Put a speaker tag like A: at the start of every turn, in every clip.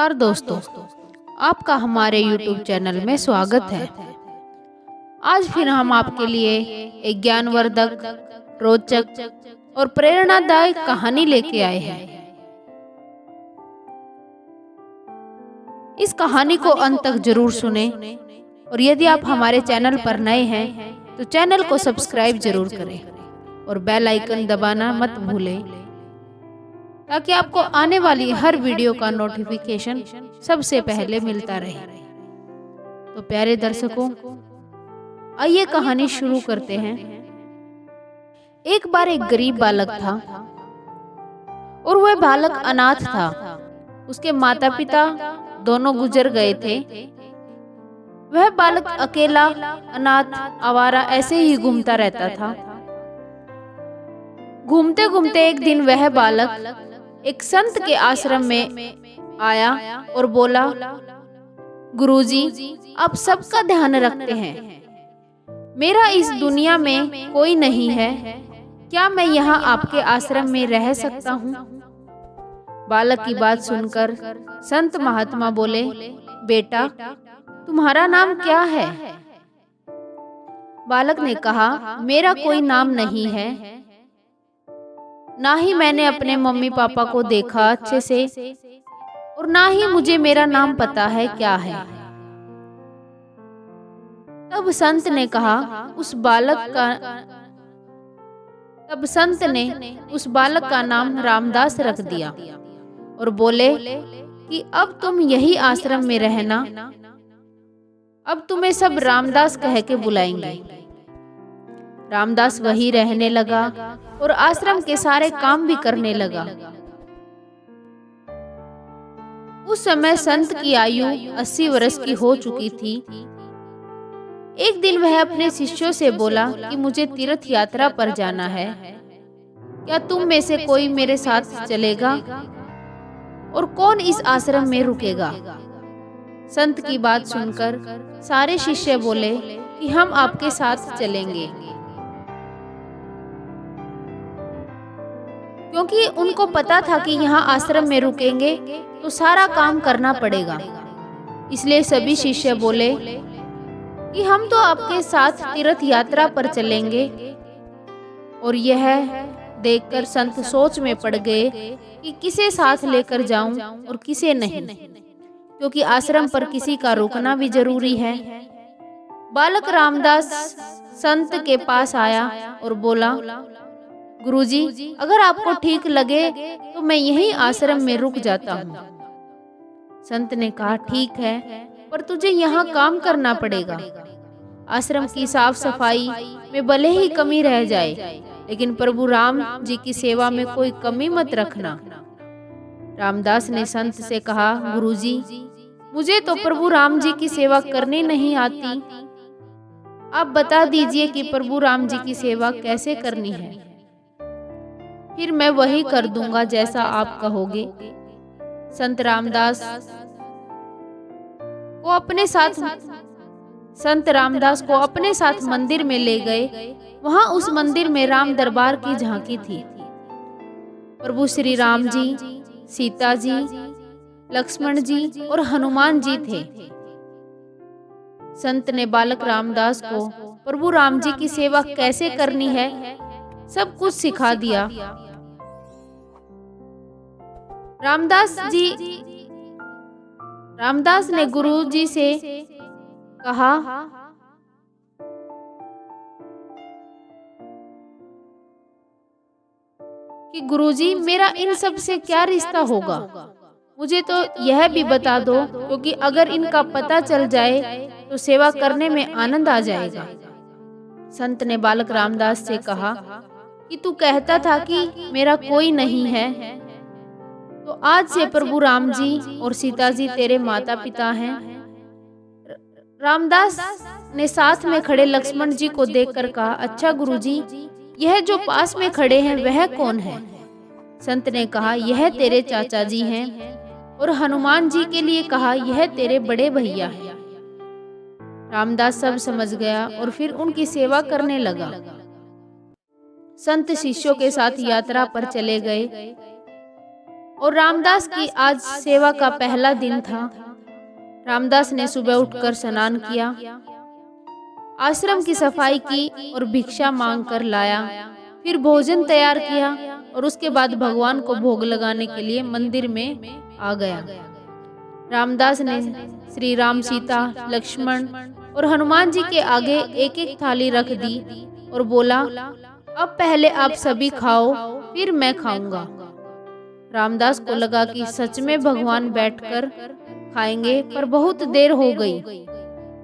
A: नमस्कार दोस्तों, आपका हमारे YouTube चैनल में स्वागत है। आज फिर हम आपके लिए एक ज्ञानवर्धक, रोचक और प्रेरणादायक कहानी लेके आए हैं। इस कहानी को अंत तक जरूर सुने और यदि आप हमारे चैनल पर नए हैं तो चैनल को सब्सक्राइब जरूर करें और बेल आइकन दबाना मत भूलें ताकि आपको आने वाली हर वीडियो का नोटिफिकेशन सबसे पहले मिलता रहे। तो प्यारे दर्शकों, आइए कहानी शुरू करते हैं। एक बार एक गरीब बालक था और वह बालक अनाथ था। उसके माता पिता दोनों गुजर गए थे। वह बालक अकेला, अनाथ, आवारा ऐसे ही घूमता रहता था। घूमते घूमते एक दिन वह बालक एक संत के आश्रम में आया और बोला, गुरुजी, आप सबका ध्यान रखते हैं, मेरा इस दुनिया में कोई नहीं है, क्या मैं यहाँ आपके आश्रम में रह सकता हूँ? बालक की बात सुनकर संत महात्मा बोले, बेटा, तुम्हारा नाम क्या है? बालक ने कहा, मेरा कोई नाम नहीं है, ना ही मैंने अपने मम्मी पापा को देखा अच्छे से और ना ही मुझे मेरा नाम पता है क्या है। तब संत ने उस बालक का नाम रामदास रख दिया और बोले कि अब तुम यही आश्रम में रहना, अब तुम्हें सब रामदास कह के बुलाएंगे। रामदास वही रहने लगा और आश्रम के सारे काम भी करने लगा। उस समय संत की आयु 80 वर्ष की हो चुकी थी। एक दिन वह अपने शिष्यों से बोला कि मुझे तीर्थ यात्रा पर जाना है, क्या तुम में से कोई मेरे साथ चलेगा और कौन इस आश्रम में रुकेगा? संत की बात सुनकर सारे शिष्य बोले कि हम आपके साथ चलेंगे, क्योंकि उनको पता था कि यहाँ आश्रम में रुकेंगे तो सारा काम करना पड़ेगा। इसलिए सभी शिष्य बोले कि हम तो आपके साथ तीर्थ यात्रा पर चलेंगे। और यह देखकर संत सोच में पड़ गए कि किसे साथ लेकर जाऊं और किसे नहीं, क्योंकि आश्रम पर किसी का रुकना भी जरूरी है। बालक रामदास संत के पास आया और बोला, गुरुजी, अगर आपको ठीक लगे तो मैं यहीं आश्रम में रुक जाता हूँ। संत ने कहा, ठीक है, पर तुझे यहाँ काम करना पड़ेगा। आश्रम की साफ सफाई में भले ही कमी रह जाए, लेकिन प्रभु राम जी की सेवा में कोई कमी मत रखना। रामदास ने संत से कहा, गुरुजी, मुझे तो प्रभु राम जी की सेवा करनी नहीं आती, आप बता दीजिए कि प्रभु राम जी की सेवा कैसे करनी है, फिर मैं वही कर दूंगा जैसा आप कहोगे। संत रामदास को अपने साथ मंदिर में ले गए। वहां उस मंदिर में राम दरबार की झांकी थी। प्रभु श्री राम जी, सीता जी, लक्ष्मण जी और हनुमान जी थे। संत ने बालक रामदास को प्रभु राम जी की सेवा कैसे करनी है सब कुछ सिखा दिया। रामदास ने गुरु जी से कहा कि गुरुजी, मेरा इन सब से क्या रिश्ता होगा? मुझे तो यह भी बता दो, क्योंकि अगर इनका पता चल जाए तो सेवा करने में आनंद आ जाएगा। संत ने बालक रामदास से कहा कि तू कहता था कि मेरा कोई नहीं है, तो आज से प्रभु राम जी और सीता जी तेरे माता पिता हैं। रामदास ने साथ में खड़े लक्ष्मण जी को देखकर कहा, अच्छा गुरुजी, यह जो पास में खड़े हैं वह कौन है? संत ने कहा, यह तेरे चाचा जी हैं। और हनुमान जी के लिए कहा, यह तेरे बड़े भैया हैं। रामदास सब समझ गया और फिर उनकी सेवा करने लगा। संत शिष्यों के साथ यात्रा पर चले गए और रामदास की आज सेवा का पहला दिन था। रामदास ने सुबह उठकर स्नान किया, आश्रम की सफाई की और भिक्षा मांग कर लाया। फिर भोजन तैयार किया और उसके बाद भगवान को भोग लगाने के लिए मंदिर में आ गया। रामदास ने श्री राम, सीता, लक्ष्मण और हनुमान जी के आगे एक एक थाली रख दी और बोला, अब पहले आप सभी खाओ, फिर मैं खाऊंगा। रामदास को लगा कि सच में भगवान बैठकर खाएंगे, पर बहुत देर हो गई।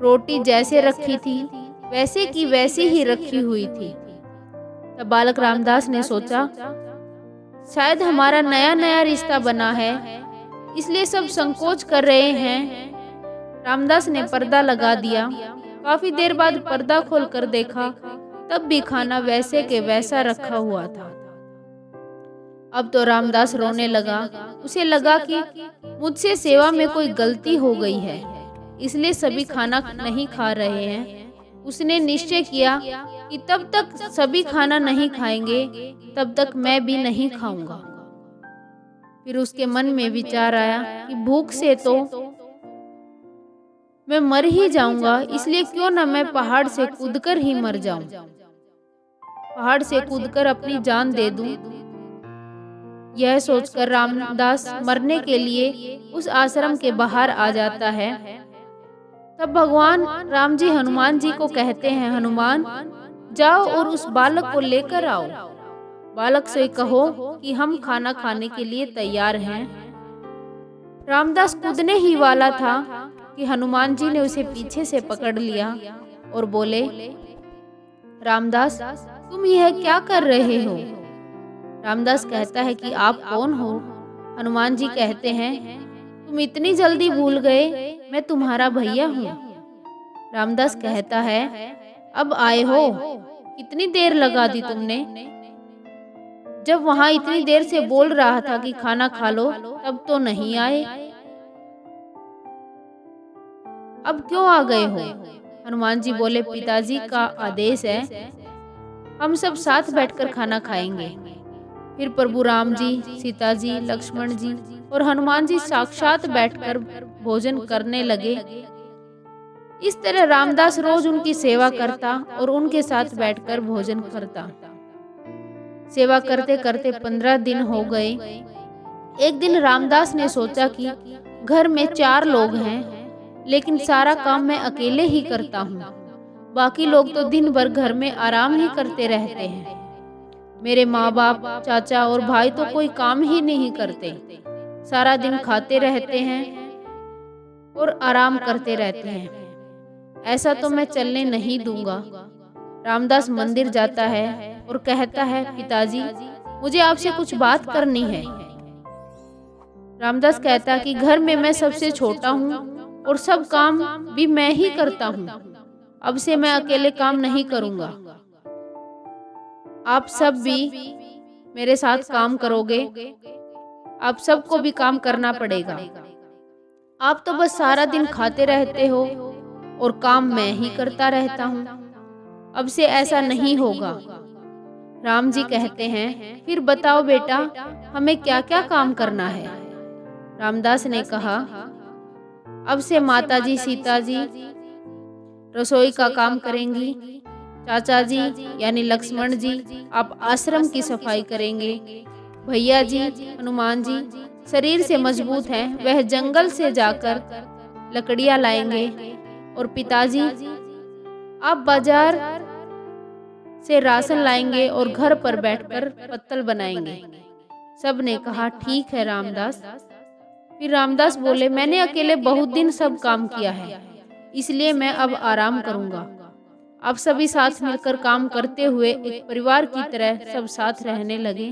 A: रोटी जैसे रखी थी वैसे की वैसी ही रखी हुई थी। तब बालक रामदास ने सोचा, शायद हमारा नया नया रिश्ता बना है, इसलिए सब संकोच कर रहे हैं। रामदास ने पर्दा लगा दिया। काफी देर बाद पर्दा खोलकर देखा, तब भी खाना वैसे के वैसा रखा हुआ था। अब तो रामदास रोने लगा। उसे लगा कि मुझसे सेवा में कोई गलती हो गई है, इसलिए सभी खाना नहीं खा रहे हैं। उसने निश्चय किया कि तब तक सभी खाना नहीं खाएंगे, तब तक मैं भी नहीं खाऊंगा। फिर उसके मन में विचार आया कि भूख से तो मैं मर ही जाऊंगा, इसलिए क्यों न मैं पहाड़ से कूदकर ही मर जाऊं। पहाड़ से कूदकर अपनी जान दे दूं। यह सोचकर रामदास मरने के लिए उस आश्रम के बाहर आ जाता है। तब भगवान राम जी हनुमान जी को कहते हैं, हनुमान जाओ और उस बालक को लेकर आओ। बालक से कहो कि हम खाना खाने के लिए तैयार हैं। रामदास कूदने ही वाला था कि हनुमान जी ने उसे पीछे से पकड़ लिया और बोले, रामदास तुम यह क्या कर रहे हो? रामदास कहता है कि आप कौन हो? हनुमान जी कहते हैं, तुम इतनी जल्दी भूल गए, मैं तुम्हारा भैया हूँ। रामदास कहता है, अब आए हो? कितनी देर लगा दी तुमने? जब वहां इतनी देर से बोल रहा था कि खाना खा लो, तब तो नहीं आए, अब क्यों आ गए हो? हनुमान जी बोले, पिताजी का आदेश है, हम सब साथ बैठकर खाना खाएंगे। फिर प्रभु राम जी, सीता जी, लक्ष्मण जी और हनुमान जी साक्षात बैठकर भोजन करने लगे। इस तरह रामदास रोज उनकी सेवा करता और उनके साथ बैठकर भोजन करता। सेवा करते करते 15 दिन हो गए। एक दिन रामदास ने सोचा कि घर में 4 लोग हैं, लेकिन सारा काम मैं अकेले ही करता हूँ। बाकी लोग तो दिन भर घर में आराम ही करते रहते हैं। मेरे माँ बाप, चाचा और भाई तो कोई काम ही नहीं करते, सारा दिन खाते रहते हैं और आराम करते रहते हैं। ऐसा तो मैं चलने नहीं दूंगा। रामदास मंदिर जाता है और कहता है, पिताजी मुझे आपसे कुछ बात करनी है। रामदास कहता कि घर में मैं सबसे छोटा हूँ और सब काम भी मैं ही करता हूँ। अब से मैं अकेले काम नहीं करूँगा, आप सब भी मेरे साथ काम करोगे। आप सबको भी काम करना पड़ेगा। आप तो बस सारा दिन खाते रहते हो और काम मैं ही करता रहता हूँ। अब से ऐसा नहीं होगा। राम जी कहते हैं, फिर बताओ बेटा, हमें क्या क्या काम करना है? रामदास ने कहा, अब से माता जी, सीता जी रसोई का काम करेंगी। चाचा जी यानी लक्ष्मण जी आप आश्रम की सफाई करेंगे। भैया जी हनुमान जी शरीर से मजबूत हैं, वह जंगल से जाकर लकड़ियां लाएंगे। और पिताजी आप बाजार से राशन लाएंगे और घर पर बैठकर पत्तल बनाएंगे। सब ने कहा, ठीक है रामदास। फिर रामदास बोले, मैंने अकेले बहुत दिन सब काम किया है, इसलिए मैं अब आराम करूंगा। अब सभी साथ मिलकर काम करते हुए एक परिवार की तरह सब साथ रहने लगे।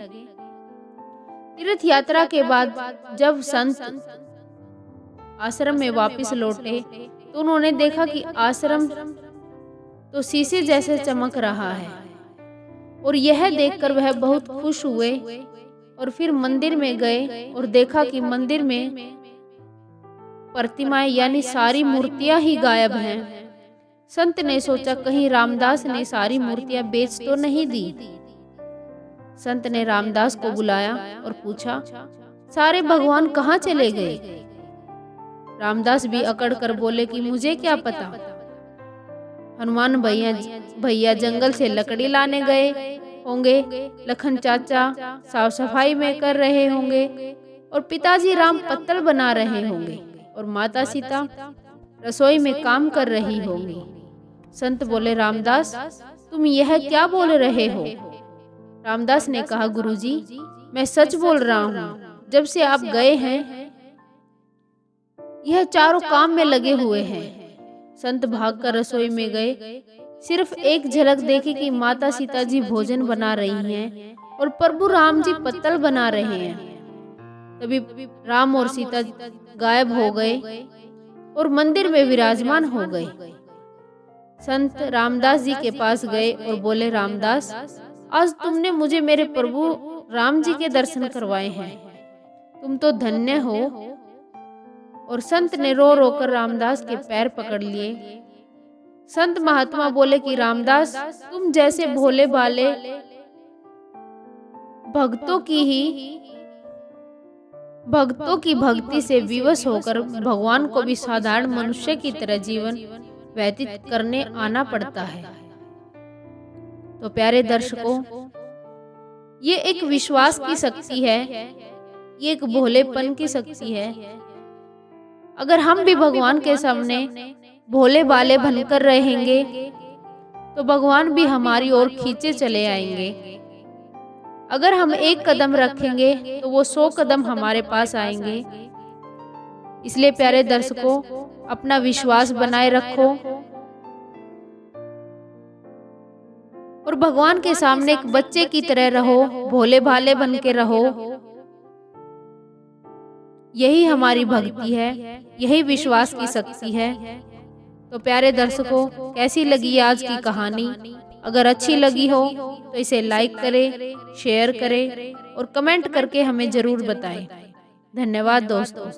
A: तीर्थ यात्रा के बाद जब संत आश्रम में वापस लौटे तो उन्होंने देखा कि आश्रम तो शीशे जैसे चमक रहा है, और यह देखकर वह बहुत खुश हुए। और फिर मंदिर में गए और देखा कि मंदिर में प्रतिमाएं यानी सारी मूर्तियां ही गायब हैं। संत ने सोचा कहीं रामदास ने सारी मूर्तियां बेच तो नहीं दी। संत ने रामदास को बुलाया और पूछा, सारे भगवान कहाँ चले गए? रामदास भी अकड़ कर बोले कि मुझे क्या पता। हनुमान भैया जंगल से लकड़ी लाने गए होंगे, लखन चाचा साफ सफाई में कर रहे होंगे और पिताजी राम पत्तल बना रहे होंगे और माता सीता रसोई में काम कर रही होंगी। संत बोले, रामदास तुम यह क्या बोल रहे हो? रामदास ने कहा, गुरुजी मैं सच बोल रहा हूँ। जब से आप गए हैं यह चारों काम में लगे हुए हैं। संत भागकर रसोई में गए, सिर्फ एक झलक देखी कि माता सीता जी भोजन बना रही हैं और प्रभु राम जी पत्तल बना रहे हैं। तभी राम और सीता गायब हो गए और मंदिर में विराजमान हो गए। संत रामदास जी के पास गए और बोले, रामदास आज तुमने मुझे मेरे प्रभु राम जी के दर्शन करवाए हैं, तुम तो धन्य हो। और संत ने रो रो कर रामदास के पैर पकड़ लिए। संत महात्मा बोले कि रामदास तुम जैसे भोले भाले भक्तों की भक्ति से विवश होकर भगवान को भी साधारण मनुष्य की तरह जीवन व्यतीत करने आना पड़ता है। तो प्यारे दर्शकों, ये एक विश्वास की शक्ति है, ये एक भोलेपन की शक्ति है। अगर हम भी भगवान के सामने भोले भाले बनकर रहेंगे तो भगवान भी हमारी ओर खींचे चले आएंगे। अगर हम एक कदम रखेंगे तो वो 100 कदम हमारे पास आएंगे। इसलिए प्यारे दर्शकों, अपना विश्वास बनाए रखो और भगवान के सामने एक बच्चे की तरह रहो, भोले भाले बन के रहो। यही हमारी भक्ति है, यही विश्वास की शक्ति है। तो प्यारे दर्शकों, कैसी लगी आज की कहानी? अगर अच्छी लगी हो तो इसे लाइक करें, शेयर करें और कमेंट करके हमें जरूर बताएं। धन्यवाद दोस्तों।